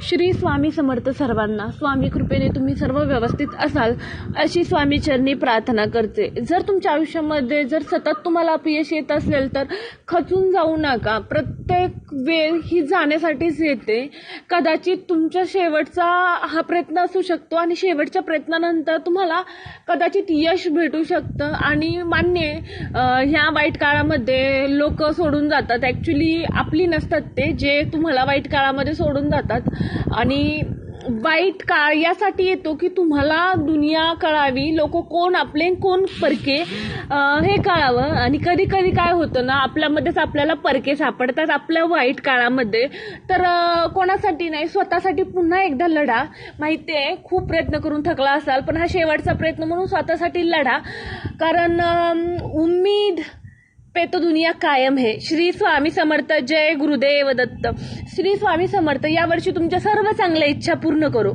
श्री स्वामी समर्थ सर्वांना. स्वामी कृपेने तुम्ही सर्व व्यवस्थित असाल अशी स्वामी चरणी प्रार्थना करते. जर तुमच्या आयुष्यामध्ये जर सतत तुम्हाला अपयश येत असेल तर खचून जाऊ नका. प्रत्येक वेळ ही जाण्यासाठीच येते. कदाचित तुमच्या शेवटचा हा प्रयत्न असू शकतो आणि शेवटच्या प्रयत्नानंतर तुम्हाला कदाचित यश भेटू शकतं. आणि मान्य ह्या वाईट काळामध्ये लोक सोडून जातात, ॲक्च्युली आपली नसतात ते जे तुम्हाला वाईट काळामध्ये सोडून जातात. आणि वाईट काळ यासाठी येतो की तुम्हाला दुनिया कळावी, लोक कोण आपले कोण परके हे कळावं. आणि कधी कधी काय होतं ना, आपल्यामध्येच आपल्याला परके सापडतात आपल्या वाईट काळामध्ये. तर कोणासाठी नाही, स्वतःसाठी पुन्हा एकदा लढा. माहिती आहे खूप प्रयत्न करून थकला असाल, पण हा शेवटचा प्रयत्न म्हणून स्वतःसाठी लढा. कारण उम्मीद पे तो दुनिया कायम है. श्री स्वामी समर्थ. जय गुरुदेव दत्त. श्री स्वामी समर्थ. यावर्षी तुमच्या सर्व चांगल्या इच्छा पूर्ण करो.